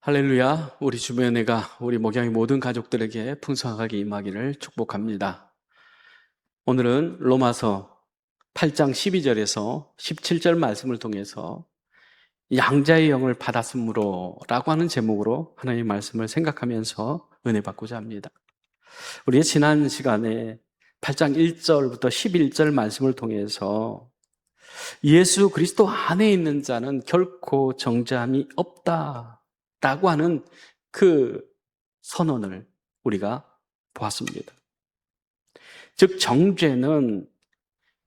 할렐루야, 우리 주변의 내가 우리 목양의 모든 가족들에게 풍성하게 임하기를 축복합니다. 오늘은 로마서 8장 12절에서 17절 말씀을 통해서 양자의 영을 받았으므로 라고 하는 제목으로 하나님의 말씀을 생각하면서 은혜 받고자 합니다. 우리의 지난 시간에 8장 1절부터 11절 말씀을 통해서 예수 그리스도 안에 있는 자는 결코 정죄함이 없다 라고 하는 그 선언을 우리가 보았습니다. 즉 정죄는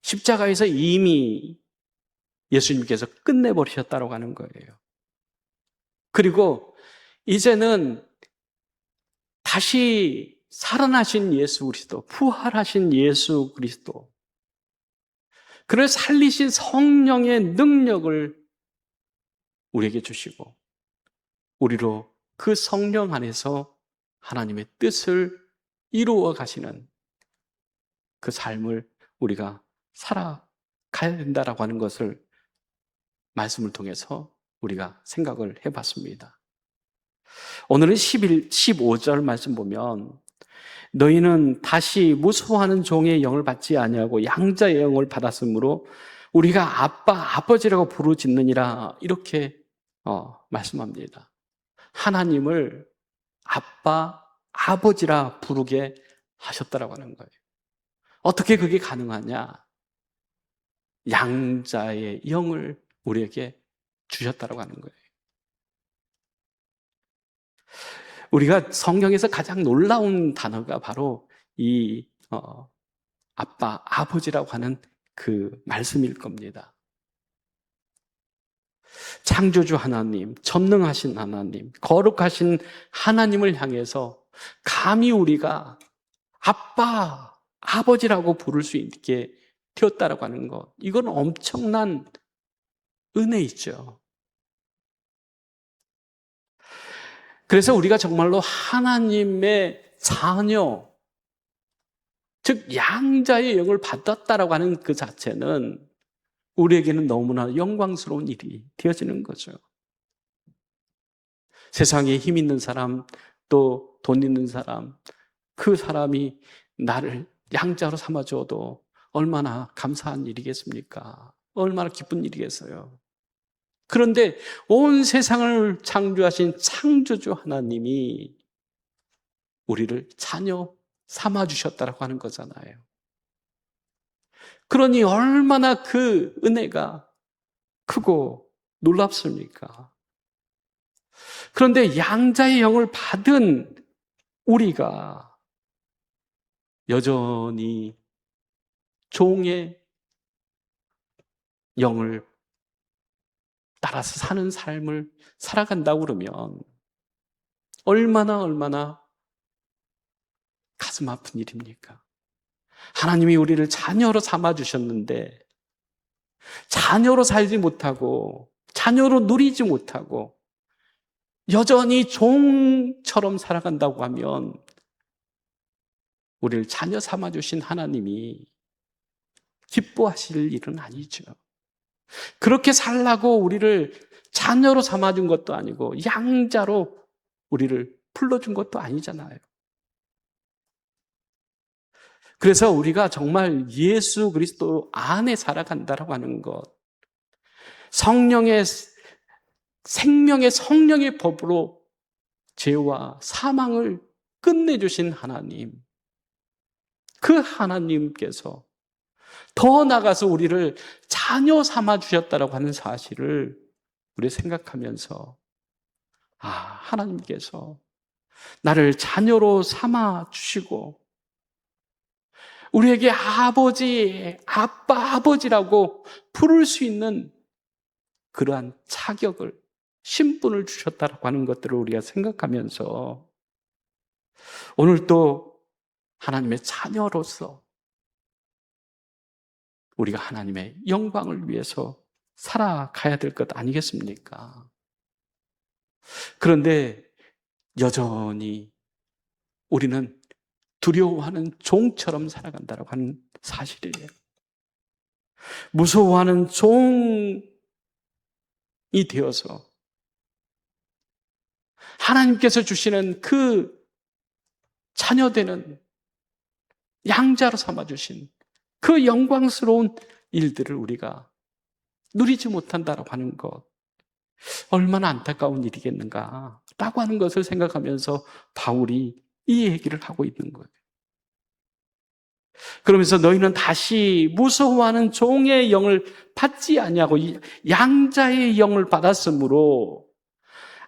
십자가에서 이미 예수님께서 끝내버리셨다고 하는 거예요. 그리고 이제는 다시 살아나신 예수 그리스도, 부활하신 예수 그리스도, 그를 살리신 성령의 능력을 우리에게 주시고 우리로 그 성령 안에서 하나님의 뜻을 이루어 가시는 그 삶을 우리가 살아가야 된다라고 하는 것을 말씀을 통해서 우리가 생각을 해봤습니다. 오늘은 15절 말씀 보면 너희는 다시 무수하는 종의 영을 받지 아니하고 양자의 영을 받았으므로 우리가 아빠, 아버지라고 부르짖느니라 이렇게 말씀합니다. 하나님을 아빠, 아버지라 부르게 하셨다라고 하는 거예요. 어떻게 그게 가능하냐? 양자의 영을 우리에게 주셨다라고 하는 거예요. 우리가 성경에서 가장 놀라운 단어가 바로 이 아빠, 아버지라고 하는 그 말씀일 겁니다. 창조주 하나님, 전능하신 하나님, 거룩하신 하나님을 향해서 감히 우리가 아빠, 아버지라고 부를 수 있게 되었다라고 하는 것, 이건 엄청난 은혜이죠. 그래서 우리가 정말로 하나님의 자녀, 즉 양자의 영을 받았다라고 하는 그 자체는 우리에게는 너무나 영광스러운 일이 되어지는 거죠. 세상에 힘 있는 사람, 또 돈 있는 사람, 그 사람이 나를 양자로 삼아줘도 얼마나 감사한 일이겠습니까? 얼마나 기쁜 일이겠어요. 그런데 온 세상을 창조하신 창조주 하나님이 우리를 자녀 삼아주셨다라고 하는 거잖아요. 그러니 얼마나 그 은혜가 크고 놀랍습니까? 그런데 양자의 영을 받은 우리가 여전히 종의 영을 따라서 사는 삶을 살아간다고 그러면 얼마나 가슴 아픈 일입니까? 하나님이 우리를 자녀로 삼아주셨는데 자녀로 살지 못하고 자녀로 누리지 못하고 여전히 종처럼 살아간다고 하면 우리를 자녀 삼아주신 하나님이 기뻐하실 일은 아니죠. 그렇게 살라고 우리를 자녀로 삼아준 것도 아니고 양자로 우리를 불러준 것도 아니잖아요. 그래서 우리가 정말 예수 그리스도 안에 살아간다라고 하는 것, 성령의 생명의 성령의 법으로 죄와 사망을 끝내주신 하나님, 그 하나님께서 더 나아가서 우리를 자녀 삼아 주셨다라고 하는 사실을 우리 생각하면서 하나님께서 나를 자녀로 삼아 주시고 우리에게 아버지, 아빠, 아버지라고 부를 수 있는 그러한 자격을, 신분을 주셨다라고 하는 것들을 우리가 생각하면서 오늘 또 하나님의 자녀로서 우리가 하나님의 영광을 위해서 살아가야 될 것 아니겠습니까? 그런데 여전히 우리는 두려워하는 종처럼 살아간다고 하는 사실이에요. 무서워하는 종이 되어서 하나님께서 주시는 그 자녀되는 양자로 삼아주신 그 영광스러운 일들을 우리가 누리지 못한다라고 하는 것, 얼마나 안타까운 일이겠는가 라고 하는 것을 생각하면서 바울이 이 얘기를 하고 있는 거예요. 그러면서 너희는 다시 무서워하는 종의 영을 받지 아니하고 양자의 영을 받았으므로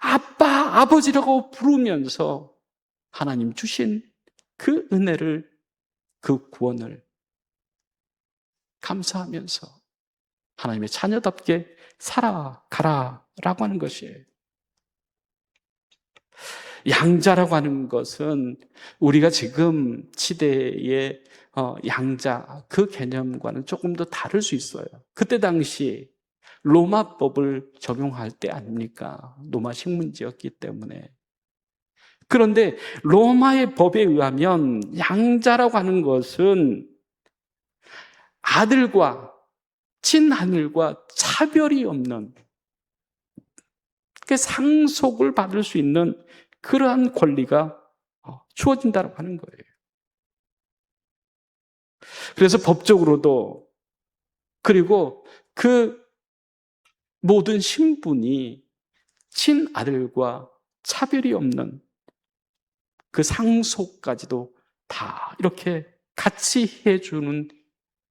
아빠, 아버지라고 부르면서 하나님 주신 그 은혜를, 그 구원을 감사하면서 하나님의 자녀답게 살아가라라고 하는 것이에요. 양자라고 하는 것은 우리가 지금 시대의 양자, 그 개념과는 조금 더 다를 수 있어요. 그때 당시 로마법을 적용할 때 아닙니까? 로마 식민지였기 때문에. 그런데 로마의 법에 의하면 양자라고 하는 것은 아들과 친아들과 차별이 없는, 상속을 받을 수 있는 그러한 권리가 주어진다고 하는 거예요. 그래서 법적으로도, 그리고 그 모든 신분이 친아들과 차별이 없는 그 상속까지도 다 이렇게 같이 해주는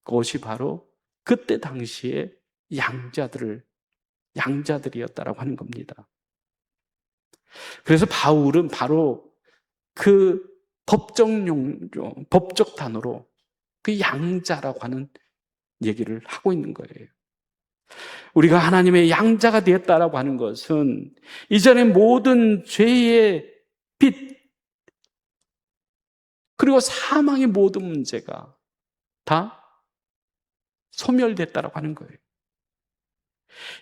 것이 바로 그때 당시에 양자들이었다라고 하는 겁니다. 그래서 바울은 바로 그 법적 단어로 그 양자라고 하는 얘기를 하고 있는 거예요. 우리가 하나님의 양자가 되었다라고 하는 것은 이전의 모든 죄의 빚, 그리고 사망의 모든 문제가 다 소멸됐다라고 하는 거예요.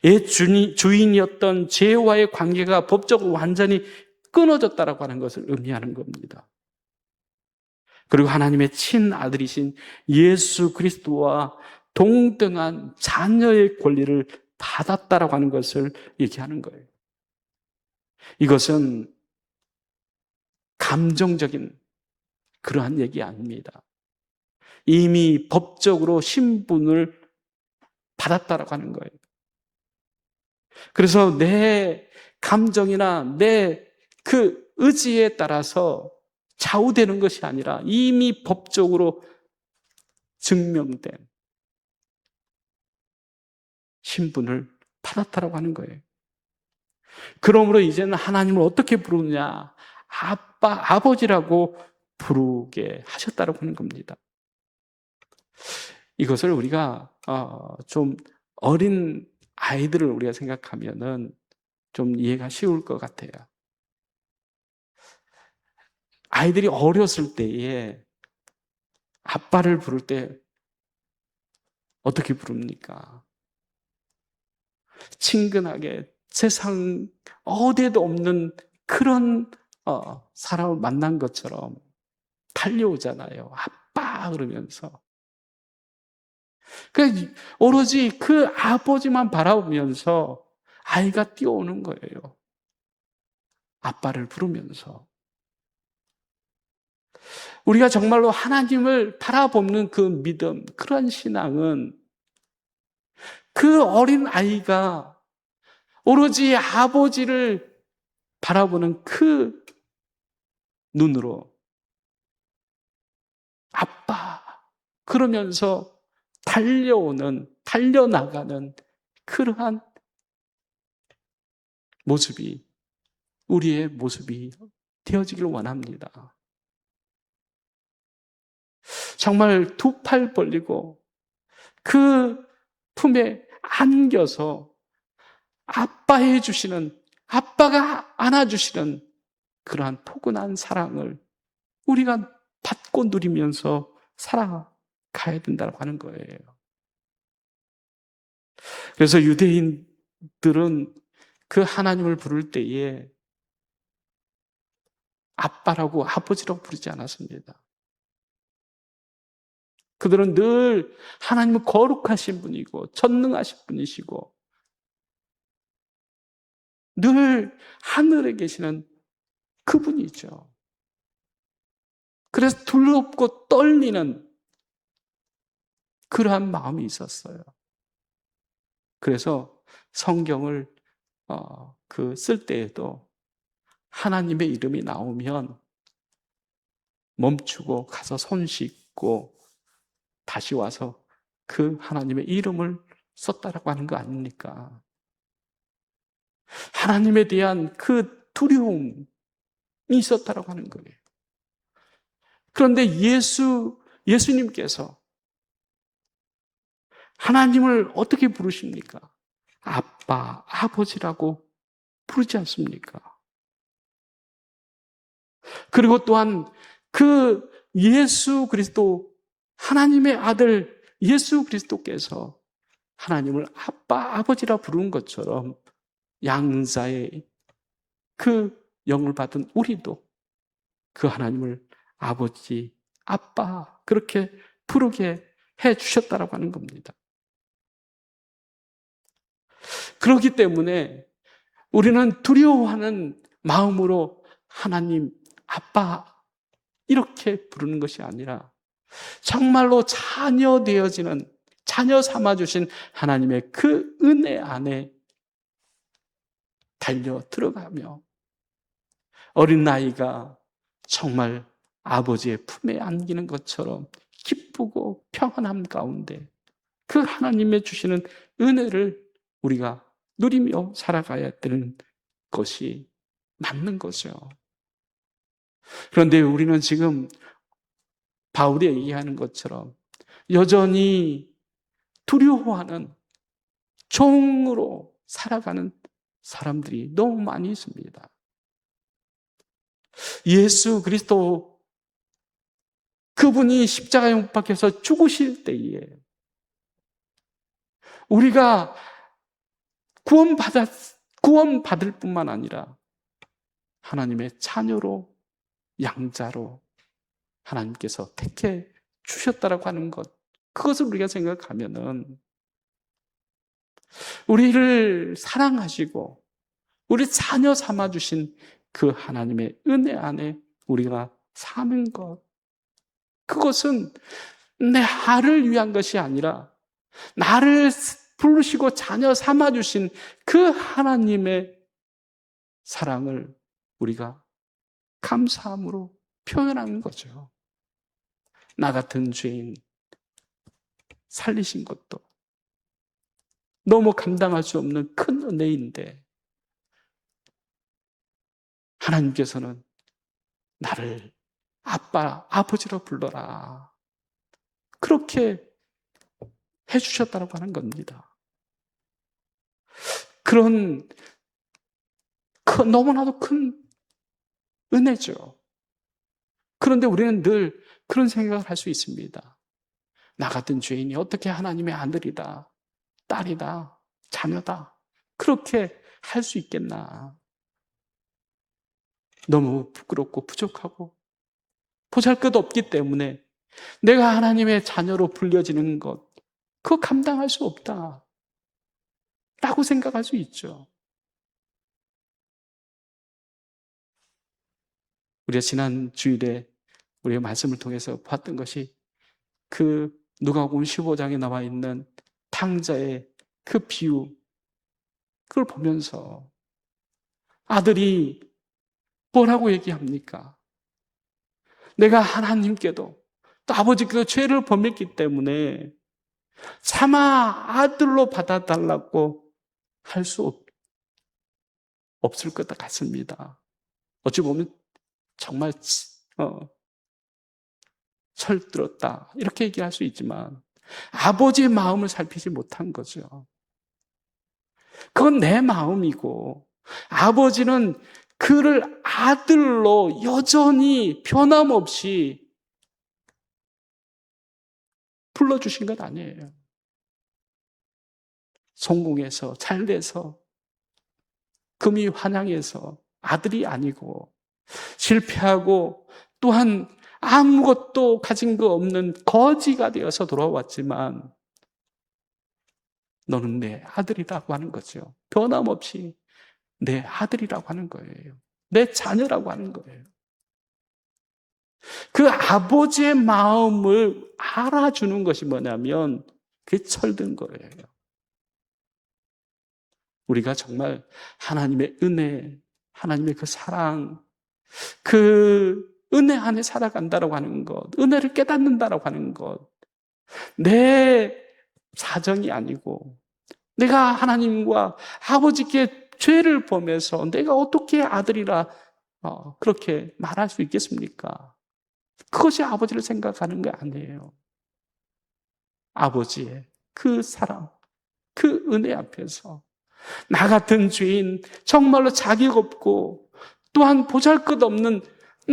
옛 주인이었던 죄와의 관계가 법적으로 완전히 끊어졌다라고 하는 것을 의미하는 겁니다. 그리고 하나님의 친아들이신 예수 그리스도와 동등한 자녀의 권리를 받았다라고 하는 것을 얘기하는 거예요. 이것은 감정적인 그러한 얘기 아닙니다. 이미 법적으로 신분을 받았다라고 하는 거예요. 그래서 내 감정이나 내 그 의지에 따라서 좌우되는 것이 아니라 이미 법적으로 증명된 신분을 받았다라고 하는 거예요. 그러므로 이제는 하나님을 어떻게 부르느냐? 아빠, 아버지라고 부르게 하셨다라고 하는 겁니다. 이것을 우리가 좀 어린 아이들을 우리가 생각하면은 좀 이해가 쉬울 것 같아요. 아이들이 어렸을 때에 아빠를 부를 때 어떻게 부릅니까? 친근하게 세상 어디에도 없는 그런 사람을 만난 것처럼 달려오잖아요. 아빠 그러면서. 그러니까 오로지 그 아버지만 바라보면서 아이가 뛰어오는 거예요. 아빠를 부르면서. 우리가 정말로 하나님을 바라보는 그 믿음, 그런 신앙은 그 어린 아이가 오로지 아버지를 바라보는 그 눈으로 아빠 그러면서 달려나가는 그러한 모습이 우리의 모습이 되어지길 원합니다. 정말 두 팔 벌리고 그 품에 안겨서 아빠해 주시는, 아빠가 안아주시는 그러한 포근한 사랑을 우리가 받고 누리면서 살아가야 된다고 하는 거예요. 그래서 유대인들은 그 하나님을 부를 때에 아빠라고 아버지라고 부르지 않았습니다. 그들은 늘 하나님은 거룩하신 분이고 전능하신 분이시고 늘 하늘에 계시는 그분이죠. 그래서 두렵고 떨리는 그러한 마음이 있었어요. 그래서 성경을 쓸 때에도 하나님의 이름이 나오면 멈추고 가서 손 씻고 다시 와서 그 하나님의 이름을 썼다라고 하는 거 아닙니까? 하나님에 대한 그 두려움이 있었다라고 하는 거예요. 그런데 예수님께서 하나님을 어떻게 부르십니까? 아빠, 아버지라고 부르지 않습니까? 그리고 또한 그 예수 그리스도, 하나님의 아들 예수 그리스도께서 하나님을 아빠, 아버지라 부르는 것처럼 양자의 그 영을 받은 우리도 그 하나님을 아버지, 아빠 그렇게 부르게 해 주셨다라고 하는 겁니다. 그렇기 때문에 우리는 두려워하는 마음으로 하나님, 아빠 이렇게 부르는 것이 아니라 정말로 자녀 되어지는, 자녀 삼아주신 하나님의 그 은혜 안에 달려 들어가며 어린 아이가 정말 아버지의 품에 안기는 것처럼 기쁘고 평안함 가운데 그 하나님의 주시는 은혜를 우리가 누리며 살아가야 되는 것이 맞는 거죠. 그런데 우리는 지금 바울이 얘기하는 것처럼 여전히 두려워하는 종으로 살아가는 사람들이 너무 많이 있습니다. 예수 그리스도 그분이 십자가에 못 박혀서 죽으실 때에 우리가 구원받을 뿐만 아니라 하나님의 자녀로, 양자로 하나님께서 택해 주셨다라고 하는 것, 그것을 우리가 생각하면은 우리를 사랑하시고 우리 자녀 삼아주신 그 하나님의 은혜 안에 우리가 사는 것, 그것은 나를 위한 것이 아니라 나를 부르시고 자녀 삼아주신 그 하나님의 사랑을 우리가 감사함으로 표현하는 거죠. 나 같은 죄인 살리신 것도 너무 감당할 수 없는 큰 은혜인데 하나님께서는 나를 아빠, 아버지로 불러라. 그렇게 해주셨다고 하는 겁니다. 그런 너무나도 큰 은혜죠. 그런데 우리는 늘 그런 생각을 할 수 있습니다. 나 같은 죄인이 어떻게 하나님의 아들이다, 딸이다, 자녀다 그렇게 할 수 있겠나. 너무 부끄럽고 부족하고 보잘것없기 때문에 내가 하나님의 자녀로 불려지는 것, 그거 감당할 수 없다 라고 생각할 수 있죠. 우리가 지난 주일에 우리의 말씀을 통해서 봤던 것이 그 누가복음 15장에 나와 있는 탕자의 그 비유, 그걸 보면서 아들이 뭐라고 얘기합니까? 내가 하나님께도 또 아버지께도 죄를 범했기 때문에 차마 아들로 받아달라고 할 수 없을 것 같습니다. 어찌 보면 정말 철들었다 이렇게 얘기할 수 있지만 아버지의 마음을 살피지 못한 거죠. 그건 내 마음이고 아버지는 그를 아들로 여전히 변함없이 불러주신 것 아니에요. 성공해서 잘돼서 금이 환향해서 아들이 아니고 실패하고 또한 아무것도 가진 거 없는 거지가 되어서 돌아왔지만 너는 내 아들이라고 하는 거죠. 변함없이 내 아들이라고 하는 거예요. 내 자녀라고 하는 거예요. 그 아버지의 마음을 알아주는 것이 뭐냐면 그게 철든 거예요. 우리가 정말 하나님의 은혜, 하나님의 그 사랑, 그 은혜 안에 살아간다라고 하는 것, 은혜를 깨닫는다라고 하는 것, 내 사정이 아니고 내가 하나님과 아버지께 죄를 범해서 내가 어떻게 아들이라 그렇게 말할 수 있겠습니까? 그것이 아버지를 생각하는 게 아니에요. 아버지의 그 사랑, 그 은혜 앞에서 나 같은 죄인, 정말로 자격 없고 또한 보잘것없는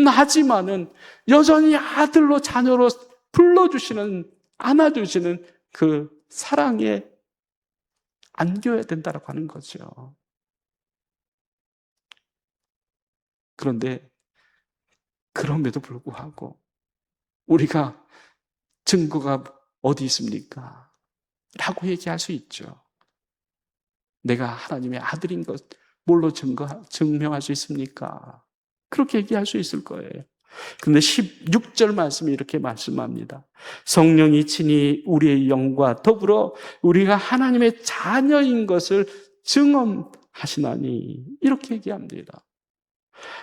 나지만은 여전히 아들로 자녀로 불러주시는, 안아주시는 그 사랑에 안겨야 된다고 하는 거죠. 그런데 그럼에도 불구하고 우리가 증거가 어디 있습니까? 라고 얘기할 수 있죠. 내가 하나님의 아들인 것 뭘로 증명할 수 있습니까? 그렇게 얘기할 수 있을 거예요. 근데 16절 말씀이 이렇게 말씀합니다. 성령이 친히 우리의 영과 더불어 우리가 하나님의 자녀인 것을 증언하시나니 이렇게 얘기합니다.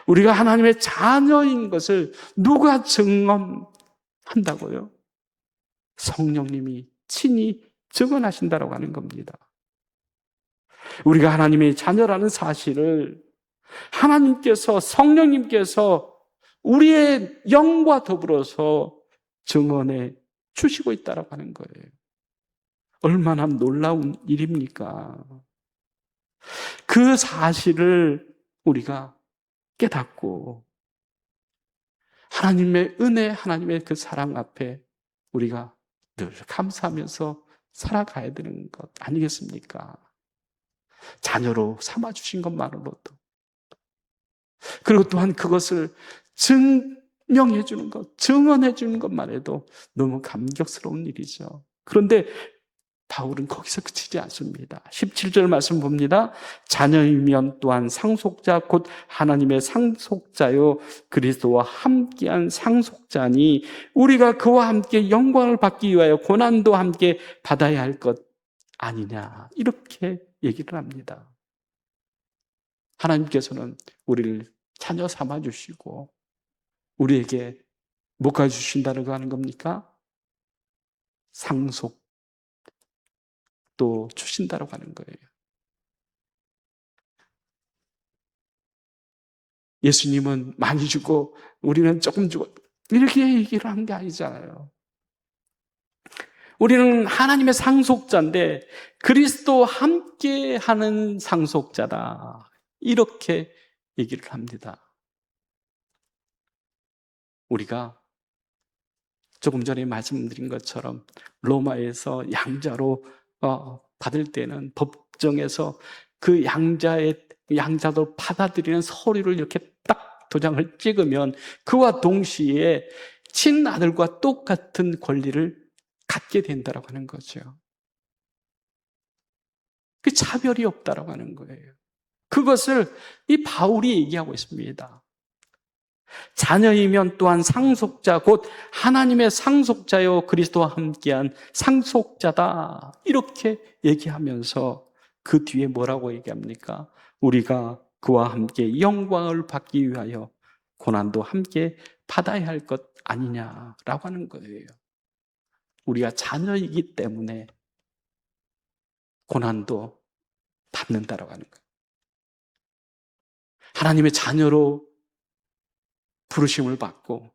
우리가 하나님의 자녀인 것을 누가 증언한다고요? 성령님이 친히 증언하신다고 하는 겁니다. 우리가 하나님의 자녀라는 사실을 하나님께서, 성령님께서 우리의 영과 더불어서 증언해 주시고 있다고 하는 거예요. 얼마나 놀라운 일입니까? 그 사실을 우리가 깨닫고 하나님의 은혜, 하나님의 그 사랑 앞에 우리가 늘 감사하면서 살아가야 되는 것 아니겠습니까? 자녀로 삼아주신 것만으로도. 그리고 또한 그것을 증명해 주는 것, 증언해 주는 것만 해도 너무 감격스러운 일이죠. 그런데 바울은 거기서 그치지 않습니다. 17절 말씀 봅니다. 자녀이면 또한 상속자 곧 하나님의 상속자요 그리스도와 함께한 상속자니 우리가 그와 함께 영광을 받기 위하여 고난도 함께 받아야 할 것 아니냐 이렇게 얘기를 합니다. 하나님께서는 우리를 자녀 삼아주시고 우리에게 뭐가 주신다고 하는 겁니까? 상속 또 주신다고 하는 거예요. 예수님은 많이 주고 우리는 조금 주고 이렇게 얘기를 한 게 아니잖아요. 우리는 하나님의 상속자인데 그리스도와 함께하는 상속자다. 이렇게 얘기를 합니다. 우리가 조금 전에 말씀드린 것처럼 로마에서 양자로 받을 때는 법정에서 그 양자도 받아들이는 서류를 이렇게 딱 도장을 찍으면 그와 동시에 친아들과 똑같은 권리를 갖게 된다고 하는 거죠. 그 차별이 없다라고 하는 거예요. 그것을 이 바울이 얘기하고 있습니다. 자녀이면 또한 상속자 곧 하나님의 상속자요 그리스도와 함께한 상속자다 이렇게 얘기하면서 그 뒤에 뭐라고 얘기합니까? 우리가 그와 함께 영광을 받기 위하여 고난도 함께 받아야 할 것 아니냐라고 하는 거예요. 우리가 자녀이기 때문에 고난도 받는다라고 하는 거예요. 하나님의 자녀로 부르심을 받고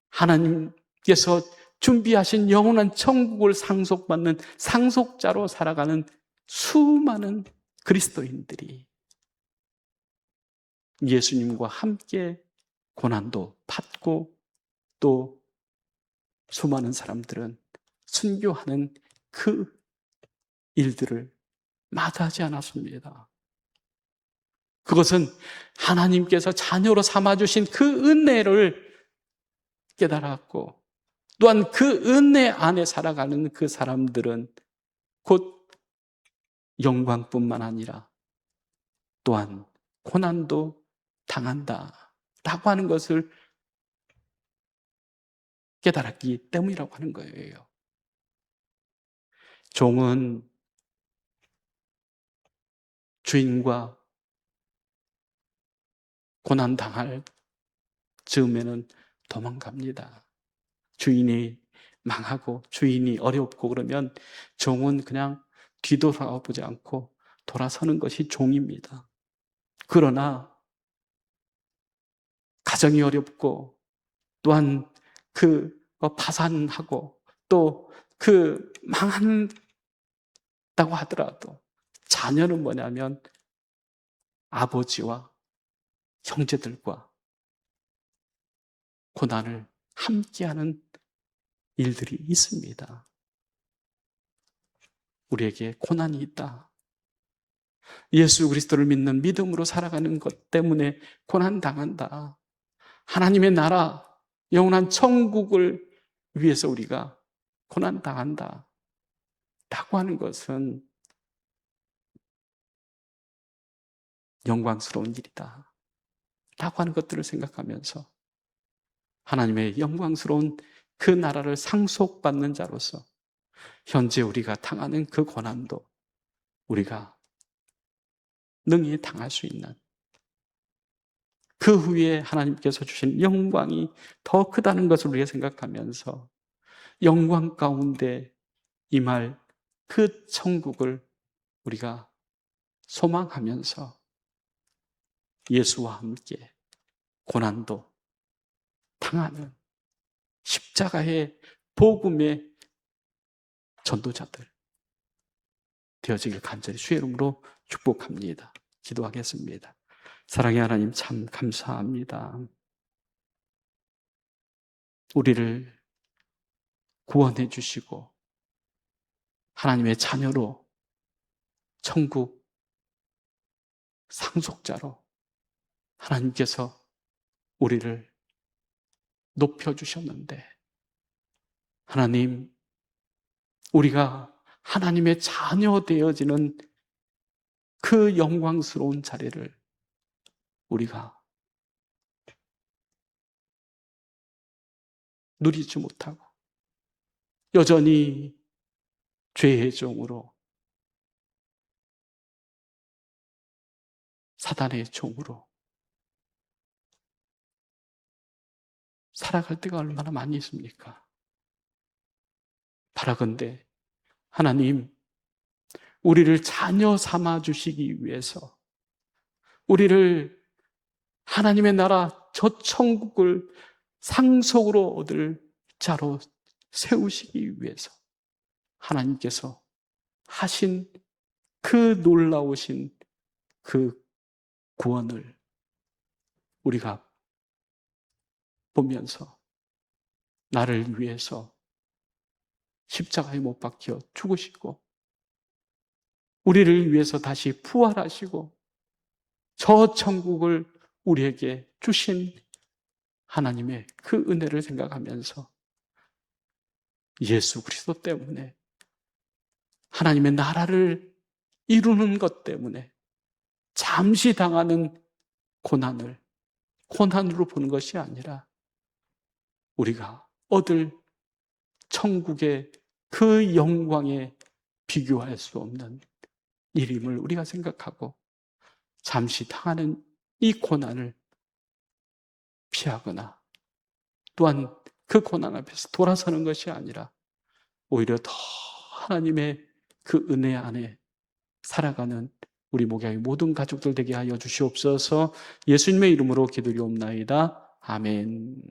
하나님께서 준비하신 영원한 천국을 상속받는 상속자로 살아가는 수많은 그리스도인들이 예수님과 함께 고난도 받고 또 수많은 사람들은 순교하는 그 일들을 마다하지 않았습니다. 그것은 하나님께서 자녀로 삼아주신 그 은혜를 깨달았고 또한 그 은혜 안에 살아가는 그 사람들은 곧 영광뿐만 아니라 또한 고난도 당한다라고 하는 것을 깨달았기 때문이라고 하는 거예요. 종은 주인과 고난당할 즈음에는 도망갑니다. 주인이 망하고 주인이 어렵고 그러면 종은 그냥 뒤돌아보지 않고 돌아서는 것이 종입니다. 그러나 가정이 어렵고 또한 파산하고 또 망한다고 하더라도 자녀는 뭐냐면 아버지와 형제들과 고난을 함께하는 일들이 있습니다. 우리에게 고난이 있다. 예수 그리스도를 믿는 믿음으로 살아가는 것 때문에 고난당한다. 하나님의 나라, 영원한 천국을 위해서 우리가 고난당한다. 라고 하는 것은 영광스러운 일이다. 라고 하는 것들을 생각하면서 하나님의 영광스러운 그 나라를 상속받는 자로서 현재 우리가 당하는 그 고난도 우리가 능히 당할 수 있는, 그 후에 하나님께서 주신 영광이 더 크다는 것을 우리가 생각하면서 영광 가운데 임할 그 천국을 우리가 소망하면서 예수와 함께 고난도 당하는 십자가의 복음의 전도자들 되어지길 간절히 주의 이름으로 축복합니다. 기도하겠습니다. 사랑의 하나님, 참 감사합니다. 우리를 구원해 주시고 하나님의 자녀로 천국 상속자로 하나님께서 우리를 높여주셨는데, 하나님, 우리가 하나님의 자녀 되어지는 그 영광스러운 자리를 우리가 누리지 못하고 여전히 죄의 종으로, 사단의 종으로 살아갈 때가 얼마나 많이 있습니까? 바라건대 하나님, 우리를 자녀 삼아 주시기 위해서, 우리를 하나님의 나라 저 천국을 상속으로 얻을 자로 세우시기 위해서 하나님께서 하신 그 놀라우신 그 구원을 우리가 보면서 나를 위해서 십자가에 못 박혀 죽으시고 우리를 위해서 다시 부활하시고 저 천국을 우리에게 주신 하나님의 그 은혜를 생각하면서 예수 그리스도 때문에, 하나님의 나라를 이루는 것 때문에 잠시 당하는 고난을 고난으로 보는 것이 아니라 우리가 얻을 천국의 그 영광에 비교할 수 없는 일임을 우리가 생각하고 잠시 당하는 이 고난을 피하거나 또한 그 고난 앞에서 돌아서는 것이 아니라 오히려 더 하나님의 그 은혜 안에 살아가는 우리 목양의 모든 가족들 되게 하여 주시옵소서. 예수님의 이름으로 기도리옵나이다. 아멘.